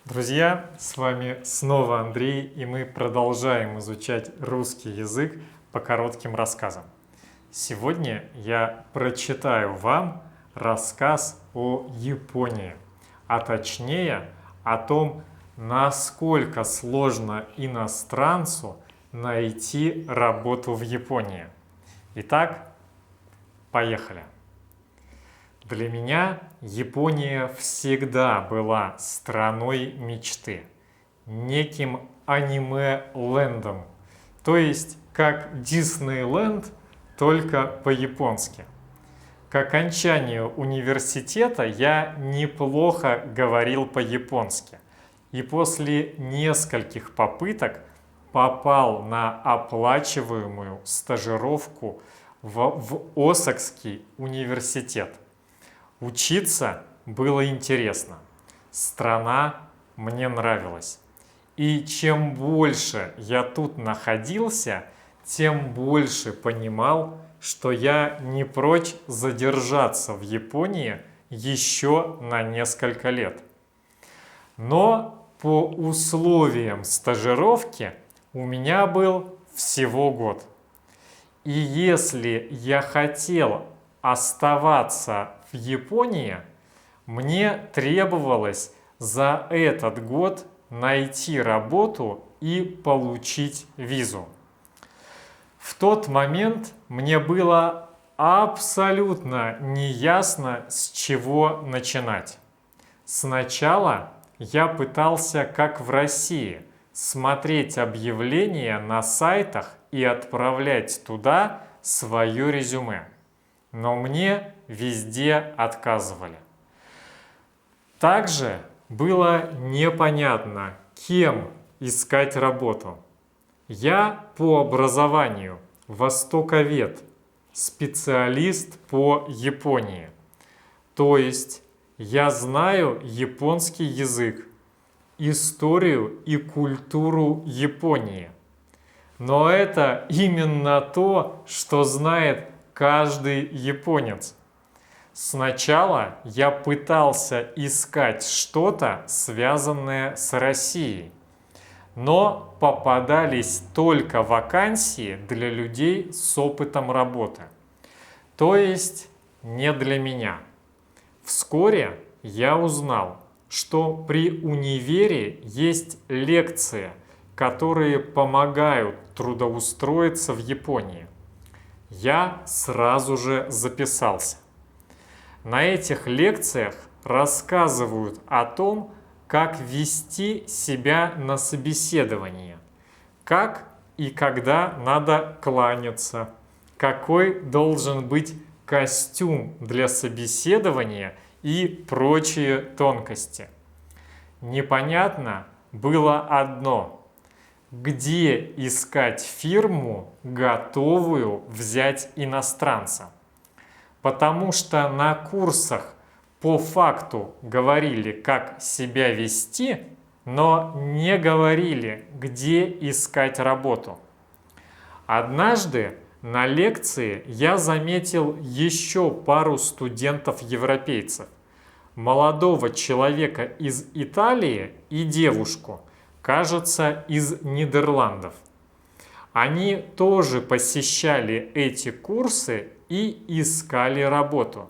Друзья, с вами снова Андрей, и мы продолжаем изучать русский язык по коротким рассказам. Сегодня я прочитаю вам рассказ о Японии, а точнее о том, насколько сложно иностранцу найти работу в Японии. Итак, поехали! Для меня Япония всегда была страной мечты, неким аниме-лендом, то есть как Диснейленд, только по-японски. К окончанию университета я неплохо говорил по-японски, и после нескольких попыток попал на оплачиваемую стажировку в Осакский университет. Учиться было интересно, страна мне нравилась. И чем больше я тут находился, тем больше понимал, что я не прочь задержаться в Японии еще на несколько лет. Но по условиям стажировки у меня был всего год. И если я хотел оставаться в Японии, мне требовалось за этот год найти работу и получить визу. В тот момент мне было абсолютно неясно, с чего начинать. Сначала я пытался, как в России, смотреть объявления на сайтах и отправлять туда свое резюме. Но мне везде отказывали. Также было непонятно, кем искать работу. Я по образованию востоковед, специалист по Японии. То есть я знаю японский язык, историю и культуру Японии. Но это именно то, что знает каждый японец. Сначала я пытался искать что-то, связанное с Россией, но попадались только вакансии для людей с опытом работы, то есть не для меня. Вскоре я узнал, что при универе есть лекции, которые помогают трудоустроиться в Японии. Я сразу же записался. На этих лекциях рассказывают о том, как вести себя на собеседовании, как и когда надо кланяться, какой должен быть костюм для собеседования и прочие тонкости. Непонятно было одно: где искать фирму, готовую взять иностранца. Потому что на курсах по факту говорили, как себя вести, но не говорили, где искать работу. Однажды на лекции я заметил еще пару студентов-европейцев, молодого человека из Италии и девушку, кажется, из Нидерландов. Они тоже посещали эти курсы и искали работу.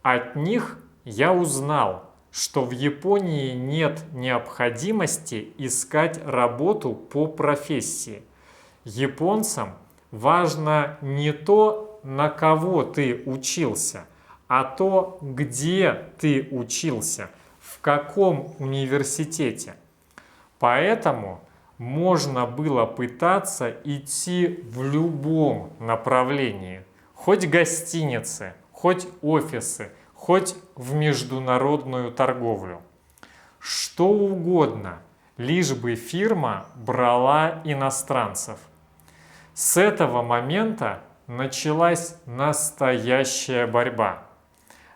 От них я узнал, что в Японии нет необходимости искать работу по профессии. Японцам важно не то, на кого ты учился, а то, где ты учился, в каком университете. Поэтому можно было пытаться идти в любом направлении, хоть гостиницы, хоть офисы, хоть в международную торговлю. Что угодно, лишь бы фирма брала иностранцев. С этого момента началась настоящая борьба.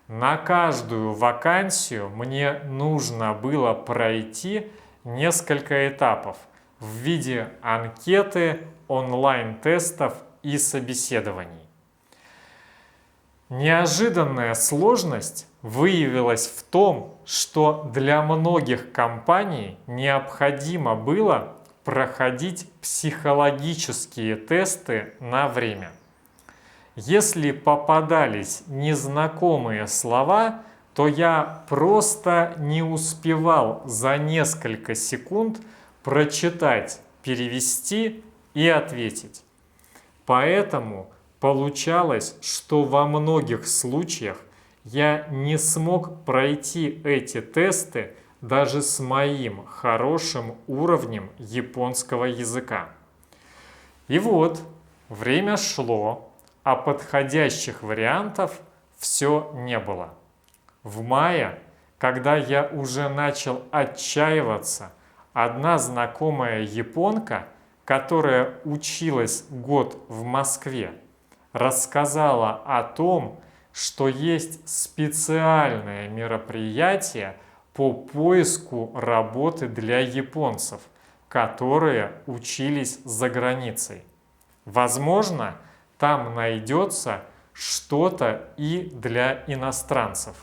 На каждую вакансию мне нужно было пройти несколько этапов в виде анкеты, онлайн-тестов и собеседований. Неожиданная сложность выявилась в том, что для многих компаний необходимо было проходить психологические тесты на время. Если попадались незнакомые слова, то я просто не успевал за несколько секунд прочитать, перевести и ответить. Поэтому получалось, что во многих случаях я не смог пройти эти тесты даже с моим хорошим уровнем японского языка. И вот, время шло, а подходящих вариантов все не было. В мае, когда я уже начал отчаиваться, одна знакомая японка, которая училась год в Москве, рассказала о том, что есть специальное мероприятие по поиску работы для японцев, которые учились за границей. Возможно, там найдется что-то и для иностранцев.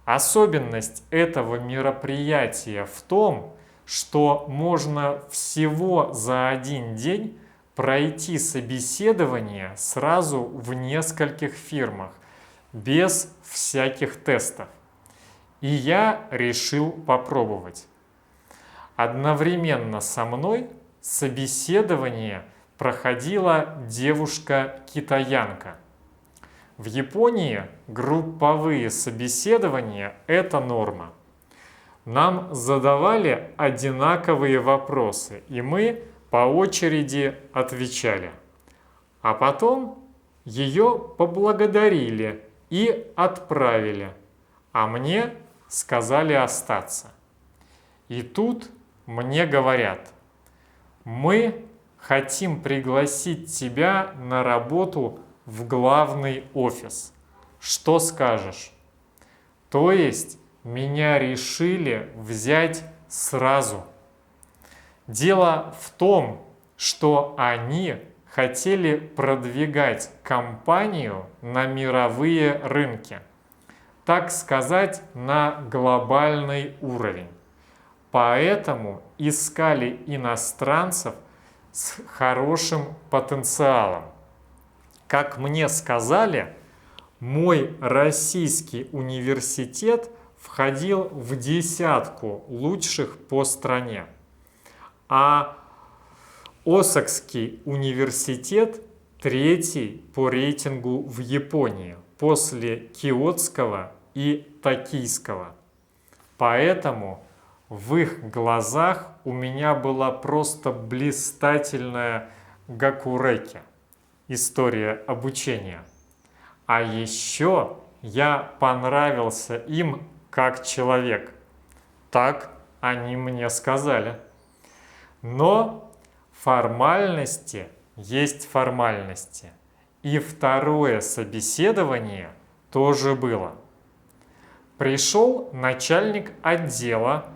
Особенность этого мероприятия в том, что можно всего за один день пройти собеседование сразу в нескольких фирмах, без всяких тестов. И я решил попробовать. Одновременно со мной собеседование проходила девушка-китаянка. В Японии групповые собеседования – это норма. Нам задавали одинаковые вопросы, и мы по очереди отвечали. А потом ее поблагодарили и отправили, а мне сказали остаться. И тут мне говорят: мы хотим пригласить тебя на работу в главный офис. Что скажешь? То есть меня решили взять сразу. Дело в том, что они хотели продвигать компанию на мировые рынки, так сказать, на глобальный уровень. Поэтому искали иностранцев с хорошим потенциалом. Как мне сказали, мой российский университет входил в десятку лучших по стране, а Осакский университет третий по рейтингу в Японии после Киотского и Токийского. Поэтому в их глазах у меня была просто блистательная гакуреки, история обучения. А еще я понравился им как человек. Так они мне сказали. Но формальности есть формальности. И второе собеседование тоже было. Пришел начальник отдела,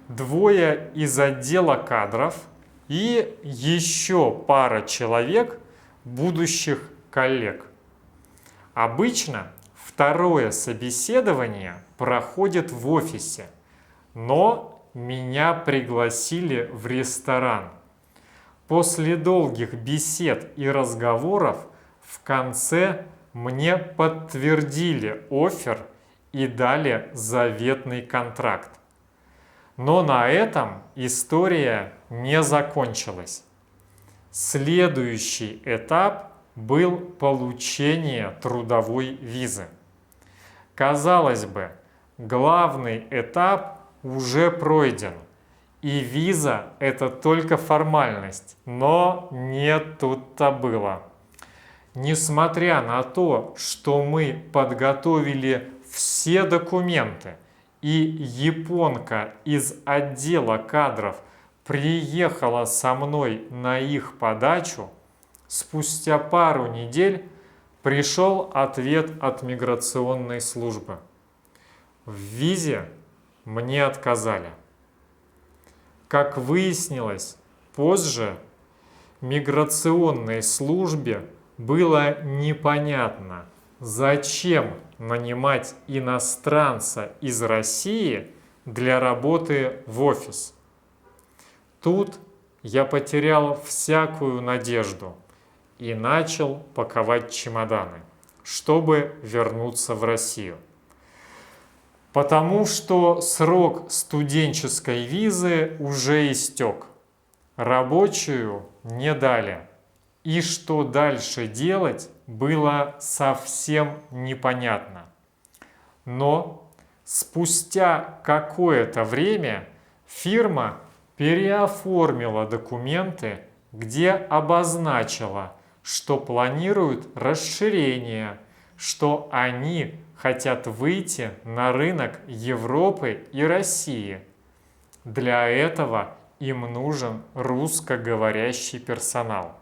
двое из отдела кадров и еще пара человек, будущих коллег. Обычно второе собеседование проходит в офисе, но меня пригласили в ресторан. После долгих бесед и разговоров в конце мне подтвердили оффер и дали заветный контракт. Но на этом история не закончилась. Следующий этап был получение трудовой визы. Казалось бы, главный этап уже пройден, и виза – это только формальность, но не тут-то было. Несмотря на то, что мы подготовили все документы, и японка из отдела кадров приехала со мной на их подачу, спустя пару недель пришел ответ от миграционной службы. В визе мне отказали. Как выяснилось позже, миграционной службе было непонятно, зачем нанимать иностранца из России для работы в офис? Тут я потерял всякую надежду и начал паковать чемоданы, чтобы вернуться в Россию. Потому что срок студенческой визы уже истек, рабочую не дали, и что дальше делать было совсем непонятно. Но спустя какое-то время фирма переоформила документы, где обозначила, что планируют расширение, что они хотят выйти на рынок Европы и России. Для этого им нужен русскоговорящий персонал.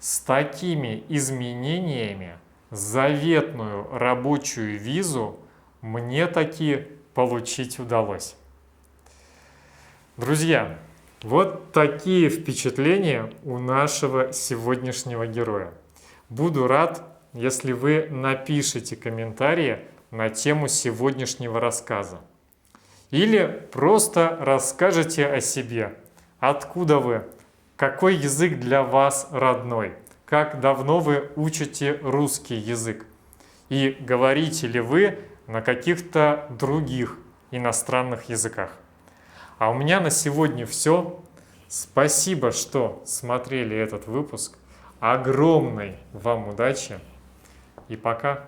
С такими изменениями заветную рабочую визу мне таки получить удалось. Друзья, вот такие впечатления у нашего сегодняшнего героя. Буду рад, если вы напишите комментарии на тему сегодняшнего рассказа. Или просто расскажете о себе. Откуда вы? Какой язык для вас родной? Как давно вы учите русский язык? И говорите ли вы на каких-то других иностранных языках? А у меня на сегодня все. Спасибо, что смотрели этот выпуск. Огромной вам удачи и пока!